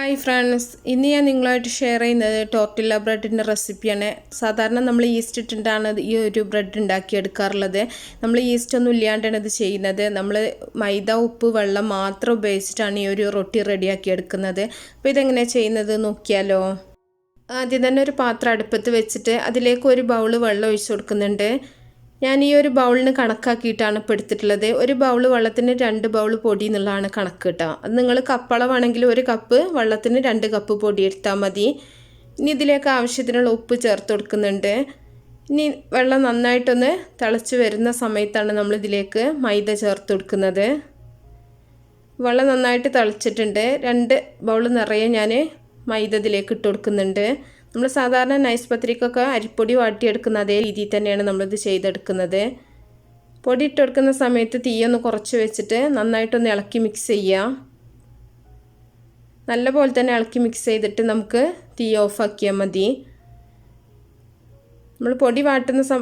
Hi friends, ഇന്ന് ഞാൻ നിങ്ങളുമായിട്ട് ഷെയർ ചെയ്യുന്നത് ടോർട്ടില്ല ബ്രെഡിൻ്റെ റെസിപ്പിയാണ്. സാധാരണ നമ്മൾ ഈസ്റ്റ് ഇട്ടിട്ടാണ് ഈ ഒരു ബ്രെഡ് ഉണ്ടാക്കിയെടുക്കാറുള്ളത്. നമ്മൾ ഈസ്റ്റ് ഒന്നും ഇല്ലാണ്ടാണ് ഇത് ചെയ്യുന്നത്. നമ്മൾ മൈദ, ഉപ്പ്, വെള്ളം മാത്രം ഉപയോഗിച്ചിട്ടാണ് ഈ ഒരു റൊട്ടി റെഡിയാക്കി എടുക്കുന്നത്. അപ്പോൾ ഇതെങ്ങനെയാണ് ചെയ്യുന്നത് നോക്കിയാലോ. ആദ്യം തന്നെ ഒരു പാത്രം അടുപ്പത്ത് വെച്ചിട്ട് അതിലേക്ക് ഒരു ബൗള് വെള്ളം ഒഴിച്ചു കൊടുക്കുന്നുണ്ട്. ഞാൻ ഈ ഒരു ബൗളിന് കണക്കാക്കിയിട്ടാണ് ഇപ്പോൾ എടുത്തിട്ടുള്ളത്. ഒരു ബൗൾ വെള്ളത്തിന് 2 ബൗൾ പൊടി എന്നുള്ളതാണ് കണക്ക് കേട്ടോ. അത് നിങ്ങൾ കപ്പളവാണെങ്കിൽ 1 കപ്പ് വെള്ളത്തിന് 2 കപ്പ് പൊടി എടുത്താൽ മതി. ഇനി ഇതിലേക്ക് ആവശ്യത്തിനുള്ള ഉപ്പ് ചേർത്ത് കൊടുക്കുന്നുണ്ട്. ഇനി വെള്ളം നന്നായിട്ടൊന്ന് തിളച്ച് വരുന്ന സമയത്താണ് നമ്മൾ ഇതിലേക്ക് മൈദ ചേർത്ത് കൊടുക്കുന്നത്. വെള്ളം നന്നായിട്ട് തിളച്ചിട്ടുണ്ട്. 2 ബൗൾ നിറയെ ഞാൻ മൈദ ഇതിലേക്ക് ഇട്ട് കൊടുക്കുന്നുണ്ട്. നമ്മൾ സാധാരണ നൈസ് പത്തിരിക്കൊക്കെ അരിപ്പൊടി വാട്ടിയെടുക്കുന്ന അതേ രീതിയിൽ തന്നെയാണ് നമ്മളിത് ചെയ്തെടുക്കുന്നത്. പൊടി ഇട്ട് കൊടുക്കുന്ന സമയത്ത് തീയൊന്ന് കുറച്ച് വെച്ചിട്ട് നന്നായിട്ടൊന്ന് ഇളക്കി മിക്സ് ചെയ്യുക. നല്ലപോലെ തന്നെ ഇളക്കി മിക്സ് ചെയ്തിട്ട് നമുക്ക് തീ ഓഫാക്കിയാൽ മതി. നമ്മൾ പൊടി വാട്ടുന്ന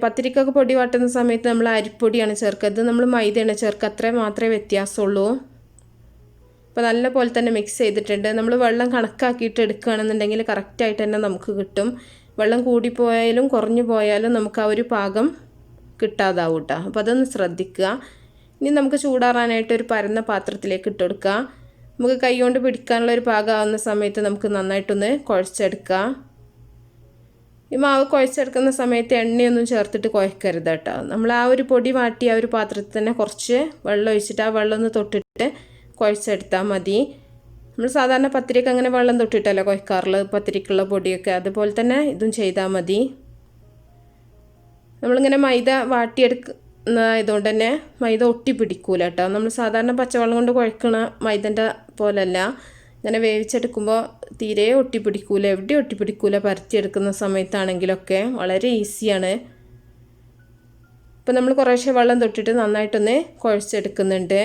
പത്തിരിക്കൊക്കെ പൊടി വാട്ടുന്ന സമയത്ത് നമ്മൾ അരിപ്പൊടിയാണ് ചേർക്കുക. ഇത് നമ്മൾ മൈദയാണ് ചേർക്കുക. അത്രേ മാത്രമേ വ്യത്യാസമുള്ളൂ. അപ്പോൾ നല്ല പോലെ തന്നെ മിക്സ് ചെയ്തിട്ടുണ്ട്. നമ്മൾ വെള്ളം കണക്കാക്കിയിട്ട് എടുക്കുകയാണെന്നുണ്ടെങ്കിൽ കറക്റ്റായിട്ട് തന്നെ നമുക്ക് കിട്ടും. വെള്ളം കൂടിപ്പോയാലും കുറഞ്ഞു പോയാലും നമുക്ക് ആ ഒരു പാകം കിട്ടാതാവും കേട്ടോ. അപ്പോൾ അതൊന്ന് ശ്രദ്ധിക്കുക. ഇനി നമുക്ക് ചൂടാറാനായിട്ട് ഒരു പരന്ന പാത്രത്തിലേക്ക് ഇട്ട് കൊടുക്കുക. നമുക്ക് കൈ കൊണ്ട് പിടിക്കാനുള്ള ഒരു പാകമാകുന്ന സമയത്ത് നമുക്ക് നന്നായിട്ടൊന്ന് കുഴച്ചെടുക്കുക. ഈ മാവ് കുഴച്ചെടുക്കുന്ന സമയത്ത് എണ്ണയൊന്നും ചേർത്തിട്ട് കുഴക്കരുത് കേട്ടോ. നമ്മൾ ആ ഒരു പൊടി വാട്ടി ആ ഒരു പാത്രത്തിൽ തന്നെ കുറച്ച് വെള്ളം ഒഴിച്ചിട്ട് ആ വെള്ളം ഒന്ന് തൊട്ടിട്ട് കുഴച്ചെടുത്താൽ മതി. നമ്മൾ സാധാരണ പത്തിരിക്ക് അങ്ങനെ വെള്ളം തൊട്ടിട്ടല്ലോ കുഴക്കാറുള്ളത്, പത്തിരിക്കുള്ള പൊടിയൊക്കെ. അതുപോലെ തന്നെ ഇതും ചെയ്താൽ മതി. നമ്മളിങ്ങനെ മൈദ വാട്ടിയെടുക്കുന്നതായതുകൊണ്ട് തന്നെ മൈദ ഒട്ടി പിടിക്കൂല കേട്ടോ. നമ്മൾ സാധാരണ പച്ചവെള്ളം കൊണ്ട് കുഴക്കണ മൈദൻ്റെ പോലല്ല. ഇങ്ങനെ വേവിച്ചെടുക്കുമ്പോൾ തീരെ ഒട്ടിപ്പിടിക്കൂല, എവിടെ ഒട്ടിപ്പിടിക്കൂല. പരത്തിയെടുക്കുന്ന സമയത്താണെങ്കിലൊക്കെ വളരെ ഈസിയാണ്. ഇപ്പം നമ്മൾ കുറേശ്ശെ വെള്ളം തൊട്ടിട്ട് നന്നായിട്ടൊന്ന് കുഴച്ചെടുക്കുന്നുണ്ട്.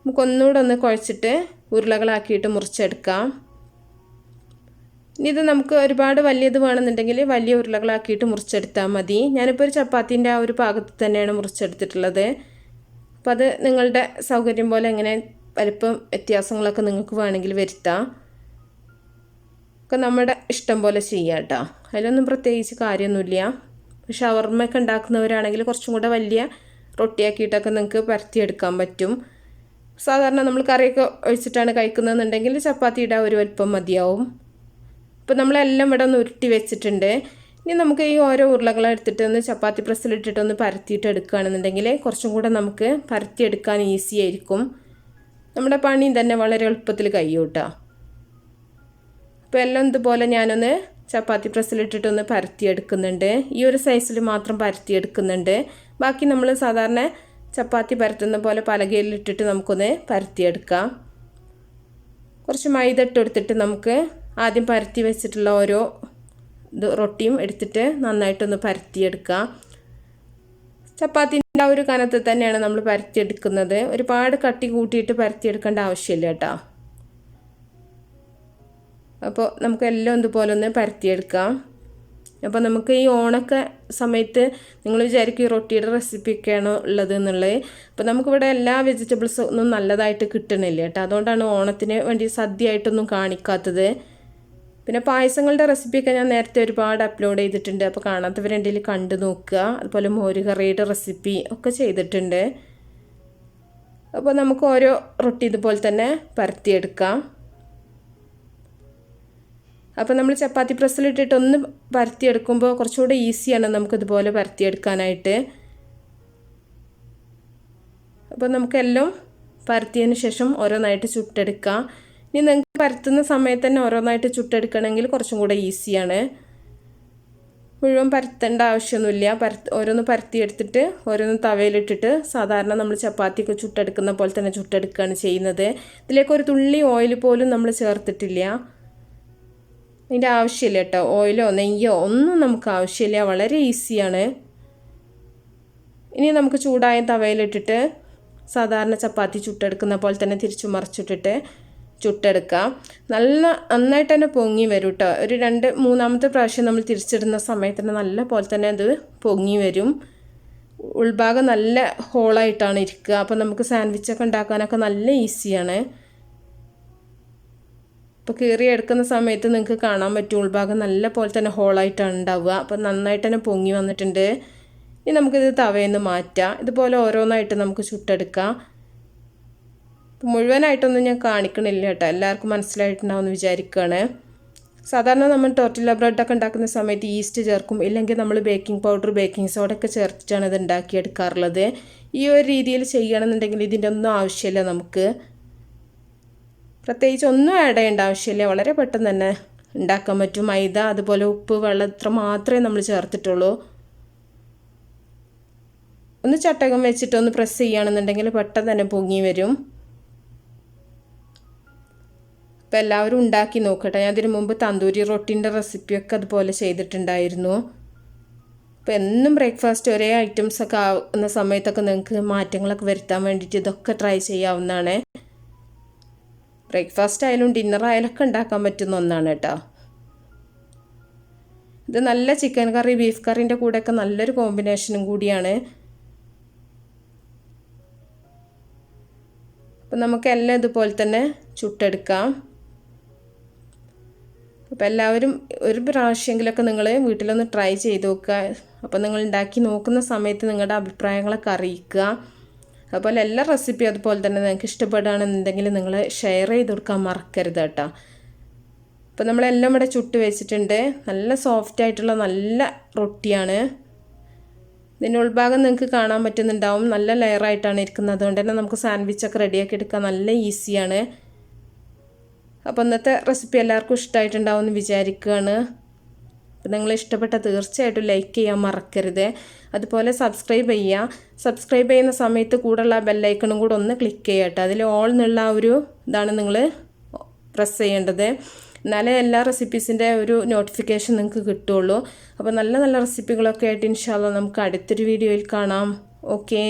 നമുക്കൊന്നുകൂടെ ഒന്ന് കുഴച്ചിട്ട് ഉരുളകളാക്കിയിട്ട് മുറിച്ചെടുക്കാം. ഇനി ഇത് നമുക്ക് ഒരുപാട് വലിയത് വേണമെന്നുണ്ടെങ്കിൽ വലിയ ഉരുളകളാക്കിയിട്ട് മുറിച്ചെടുത്താൽ മതി. ഞാനിപ്പോൾ ഒരു ചപ്പാത്തിൻ്റെ ആ ഒരു പാകത്തിൽ തന്നെയാണ് മുറിച്ചെടുത്തിട്ടുള്ളത്. അപ്പോൾ അത് നിങ്ങളുടെ സൗകര്യം പോലെ എങ്ങനെ വലിപ്പം വ്യത്യാസങ്ങളൊക്കെ നിങ്ങൾക്ക് വേണമെങ്കിൽ വരുത്താം. ഒക്കെ നമ്മുടെ ഇഷ്ടം പോലെ ചെയ്യാം കേട്ടോ. അതിലൊന്നും പ്രത്യേകിച്ച് കാര്യമൊന്നുമില്ല. ഷവർമ്മയൊക്കെ ഉണ്ടാക്കുന്നവരാണെങ്കിൽ കുറച്ചും കൂടെ വലിയ റൊട്ടിയാക്കിയിട്ടൊക്കെ നിങ്ങൾക്ക് പരത്തിയെടുക്കാൻ പറ്റും. സാധാരണ നമ്മൾ കറിയൊക്കെ ഒഴിച്ചിട്ടാണ് കഴിക്കുന്നതെന്നുണ്ടെങ്കിൽ ചപ്പാത്തിയുടെ ഒരു വലിപ്പം മതിയാവും. അപ്പോൾ നമ്മളെല്ലാം ഇവിടെ ഒന്ന് ഉരുട്ടി വെച്ചിട്ടുണ്ട്. ഇനി നമുക്ക് ഈ ഓരോ ഉരുളകളും എടുത്തിട്ട് ഒന്ന് ചപ്പാത്തി പ്രസ്സിലിട്ടിട്ടൊന്ന് പരത്തിയിട്ട് എടുക്കുകയാണെന്നുണ്ടെങ്കിൽ കുറച്ചും കൂടെ നമുക്ക് പരത്തിയെടുക്കാൻ ഈസി ആയിരിക്കും. നമ്മുടെ പണി തന്നെ വളരെ എളുപ്പത്തിൽ കഴിയും കേട്ടോ. അപ്പോൾ എല്ലാം ഇതുപോലെ ഞാനൊന്ന് ചപ്പാത്തി പ്രസ്സിലിട്ടിട്ടൊന്ന് പരത്തിയെടുക്കുന്നുണ്ട്. ഈ ഒരു സൈസിൽ മാത്രം പരത്തിയെടുക്കുന്നുണ്ട്. ബാക്കി നമ്മൾ സാധാരണ ചപ്പാത്തി പരത്തുന്ന പോലെ പലകയിലിട്ടിട്ട് നമുക്കൊന്ന് പരത്തിയെടുക്കാം. കുറച്ച് മൈദ ഇട്ട് കൊടുത്തിട്ട് നമുക്ക് ആദ്യം പരത്തി വെച്ചിട്ടുള്ള ഓരോ റൊട്ടിയും എടുത്തിട്ട് നന്നായിട്ടൊന്ന് പരത്തിയെടുക്കാം. ചപ്പാത്തിൻ്റെ ആ ഒരു കനത്തിൽ തന്നെയാണ് നമ്മൾ പരത്തിയെടുക്കുന്നത്. ഒരുപാട് കട്ടി കൂട്ടിയിട്ട് പരത്തിയെടുക്കേണ്ട ആവശ്യമില്ല കേട്ടോ. അപ്പോൾ നമുക്കെല്ലാം ഇതുപോലെ ഒന്ന് പരത്തിയെടുക്കാം. അപ്പോൾ നമുക്ക് ഈ ഓണൊക്കെ സമയത്ത് നിങ്ങൾ വിചാരിക്കും ഈ റൊട്ടിയുടെ റെസിപ്പിയൊക്കെയാണോ ഉള്ളത് എന്നുള്ളത്. അപ്പോൾ നമുക്കിവിടെ എല്ലാ വെജിറ്റബിൾസും ഒന്നും നല്ലതായിട്ട് കിട്ടണില്ല കേട്ടോ. അതുകൊണ്ടാണ് ഓണത്തിന് വേണ്ടി സദ്യയായിട്ടൊന്നും കാണിക്കാത്തത്. പിന്നെ പായസങ്ങളുടെ റെസിപ്പിയൊക്കെ ഞാൻ നേരത്തെ ഒരുപാട് അപ്ലോഡ് ചെയ്തിട്ടുണ്ട്. അപ്പോൾ കാണാത്തവരുണ്ടെങ്കിൽ കണ്ടു നോക്കുക. അതുപോലെ മോരുകറിയുടെ റെസിപ്പി ഒക്കെ ചെയ്തിട്ടുണ്ട്. അപ്പോൾ നമുക്ക് ഓരോ റൊട്ടി ഇതുപോലെ തന്നെ പരത്തിയെടുക്കാം. അപ്പോൾ നമ്മൾ ചപ്പാത്തി പ്രസ്സിലിട്ടിട്ട് ഒന്ന് പരത്തിയെടുക്കുമ്പോൾ കുറച്ചുകൂടെ ഈസിയാണ് നമുക്കിതുപോലെ പരത്തിയെടുക്കാനായിട്ട്. അപ്പോൾ നമുക്കെല്ലാം പരത്തിയതിന് ശേഷം ഓരോന്നായിട്ട് ചുട്ടെടുക്കാം. ഇനി നിങ്ങൾക്ക് പരത്തുന്ന സമയത്ത് തന്നെ ഓരോന്നായിട്ട് ചുട്ടെടുക്കണമെങ്കിൽ കുറച്ചും കൂടെ ഈസിയാണ്. മുഴുവൻ പരത്തേണ്ട ആവശ്യമൊന്നുമില്ല. ഓരോന്ന് പരത്തിയെടുത്തിട്ട് ഓരോന്ന് തവയിലിട്ടിട്ട് സാധാരണ നമ്മൾ ചപ്പാത്തിയൊക്കെ ചുട്ടെടുക്കുന്ന പോലെ തന്നെ ചുട്ടെടുക്കുകയാണ് ചെയ്യുന്നത്. ഇതിലേക്ക് ഒരു തുള്ളി ഓയിൽ പോലും നമ്മൾ ചേർത്തിട്ടില്ല. അതിൻ്റെ ആവശ്യമില്ല കേട്ടോ. ഓയിലോ നെയ്യോ ഒന്നും നമുക്ക് ആവശ്യമില്ല. വളരെ ഈസിയാണ്. ഇനി നമുക്ക് ചൂടായ തവയിലിട്ടിട്ട് സാധാരണ ചപ്പാത്തി ചുട്ടെടുക്കുന്ന പോലെ തന്നെ തിരിച്ചു മറിച്ചിട്ടിട്ട് ചുട്ടെടുക്കാം. നന്നായിട്ട് തന്നെ പൊങ്ങി വരും കേട്ടോ. ഒരു 2-3 പ്രാവശ്യം നമ്മൾ തിരിച്ചിടുന്ന സമയത്ത് തന്നെ നല്ല പോലെ തന്നെ അത് പൊങ്ങി വരും. ഉൾഭാഗം നല്ല ഹോളായിട്ടാണ് ഇരിക്കുക. അപ്പോൾ നമുക്ക് സാൻഡ്വിച്ചൊക്കെ ഉണ്ടാക്കാനൊക്കെ നല്ല ഈസിയാണ്. അപ്പോൾ കീറിയെടുക്കുന്ന സമയത്ത് നിങ്ങൾക്ക് കാണാൻ പറ്റും ഉൾഭാഗം നല്ല പോലെ തന്നെ ഹോളായിട്ടാണ് ഉണ്ടാവുക. അപ്പോൾ നന്നായിട്ട് തന്നെ പൊങ്ങി വന്നിട്ടുണ്ട്. ഇനി നമുക്കിത് തവയിൽ നിന്ന് മാറ്റാം. ഇതുപോലെ ഓരോന്നായിട്ട് നമുക്ക് ചുട്ടെടുക്കാം. മുഴുവനായിട്ടൊന്നും ഞാൻ കാണിക്കണില്ല കേട്ടോ, എല്ലാവർക്കും മനസ്സിലായിട്ടുണ്ടാവുമെന്ന് വിചാരിക്കുകയാണ്. സാധാരണ നമ്മൾ ടോർട്ടില്ല ബ്രെഡൊക്കെ ഉണ്ടാക്കുന്ന സമയത്ത് ഈസ്റ്റ് ചേർക്കും, ഇല്ലെങ്കിൽ നമ്മൾ ബേക്കിംഗ് പൗഡർ ബേക്കിംഗ് സോഡ ഒക്കെ ചേർത്തിട്ടാണ് ഇത് ഉണ്ടാക്കിയെടുക്കാറുള്ളത്. ഈ ഒരു രീതിയിൽ ചെയ്യണമെന്നുണ്ടെങ്കിൽ ഇതിൻ്റെ ഒന്നും ആവശ്യമില്ല, നമുക്ക് പ്രത്യേകിച്ച് ഒന്നും ആഡ് ചെയ്യേണ്ട ആവശ്യമില്ല. വളരെ പെട്ടെന്ന് തന്നെ ഉണ്ടാക്കാൻ പറ്റും. മൈദ അതുപോലെ ഉപ്പ് വെള്ളം ഇത്ര മാത്രമേ നമ്മൾ ചേർത്തിട്ടുള്ളൂ. ഒന്ന് ചട്ടകം വെച്ചിട്ട് ഒന്ന് പ്രസ് ചെയ്യുകയാണെന്നുണ്ടെങ്കിൽ പെട്ടെന്ന് തന്നെ പൊങ്ങി വരും. അപ്പോൾ എല്ലാവരും ഉണ്ടാക്കി നോക്കട്ടെ. ഞാൻ ഇതിനു മുമ്പ് തന്തൂരി റൊട്ടിൻ്റെ റെസിപ്പിയൊക്കെ അതുപോലെ ചെയ്തിട്ടുണ്ടായിരുന്നു. അപ്പോൾ എന്നും ബ്രേക്ക്ഫാസ്റ്റ് ഒരേ ഐറ്റംസൊക്കെ ആവുന്ന സമയത്തൊക്കെ നിങ്ങൾക്ക് മാറ്റങ്ങളൊക്കെ വരുത്താൻ വേണ്ടിയിട്ട് ഇതൊക്കെ ട്രൈ ചെയ്യാവുന്നതാണ്. ബ്രേക്ക്ഫാസ്റ്റ് ആയാലും ഡിന്നർ ആയാലും ഒക്കെ ഉണ്ടാക്കാൻ പറ്റുന്ന ഒന്നാണ് കേട്ടോ. ഇത് നല്ല ചിക്കൻ കറി ബീഫ് കറിൻ്റെ കൂടെയൊക്കെ നല്ലൊരു കോമ്പിനേഷനും കൂടിയാണ്. അപ്പം നമുക്കെല്ലാം ഇതുപോലെ തന്നെ ചുട്ടെടുക്കാം. അപ്പോൾ എല്ലാവരും ഒരു പ്രാവശ്യമെങ്കിലൊക്കെ നിങ്ങൾ വീട്ടിലൊന്ന് ട്രൈ ചെയ്ത് നോക്കുക. അപ്പോൾ നിങ്ങൾ ഉണ്ടാക്കി നോക്കുന്ന സമയത്ത് നിങ്ങളുടെ അഭിപ്രായങ്ങളൊക്കെ അറിയിക്കുക. അതുപോലെ എല്ലാ റെസിപ്പിയും അതുപോലെ തന്നെ നിങ്ങൾക്ക് ഇഷ്ടപ്പെടുകയാണെന്നുണ്ടെങ്കിൽ നിങ്ങൾ ഷെയർ ചെയ്ത് കൊടുക്കാൻ മറക്കരുത് കേട്ടോ. അപ്പോൾ നമ്മളെല്ലാം ഇവിടെ ചുട്ട് വെച്ചിട്ടുണ്ട്. നല്ല സോഫ്റ്റ് ആയിട്ടുള്ള നല്ല റൊട്ടിയാണ്. ഇതിൻ്റെ ഉൾഭാഗം നിങ്ങൾക്ക് കാണാൻ പറ്റുന്നുണ്ടാവും, നല്ല ലെയറായിട്ടാണ് ഇരിക്കുന്നത്. അതുകൊണ്ട് തന്നെ നമുക്ക് സാൻഡ്വിച്ചൊക്കെ റെഡിയാക്കി എടുക്കാൻ നല്ല ഈസിയാണ്. അപ്പോൾ ഇന്നത്തെ റെസിപ്പി എല്ലാവർക്കും ഇഷ്ടമായിട്ടുണ്ടാവും എന്ന് വിചാരിക്കുകയാണ്. അപ്പോൾ നിങ്ങൾ ഇഷ്ടപ്പെട്ട തീർച്ചയായിട്ടും ലൈക്ക് ചെയ്യാൻ മറക്കരുത്. അതുപോലെ സബ്സ്ക്രൈബ് ചെയ്യുന്ന സമയത്ത് കൂടെയുള്ള ബെല്ലൈക്കണും കൂടെ ഒന്ന് ക്ലിക്ക് ചെയ്യുക കേട്ടോ. അതിൽ ഓൾ എന്നുള്ള ഒരു ഇതാണ് നിങ്ങൾ പ്രസ് ചെയ്യേണ്ടത്. എന്നാലേ എല്ലാ റെസിപ്പീസിൻ്റെ ഒരു നോട്ടിഫിക്കേഷൻ നിങ്ങൾക്ക് കിട്ടുള്ളൂ. അപ്പോൾ നല്ല നല്ല റെസിപ്പികളൊക്കെ ആയിട്ട് ഇൻഷാ അല്ലാഹ് നമുക്ക് അടുത്തൊരു വീഡിയോയിൽ കാണാം. ഓക്കേ.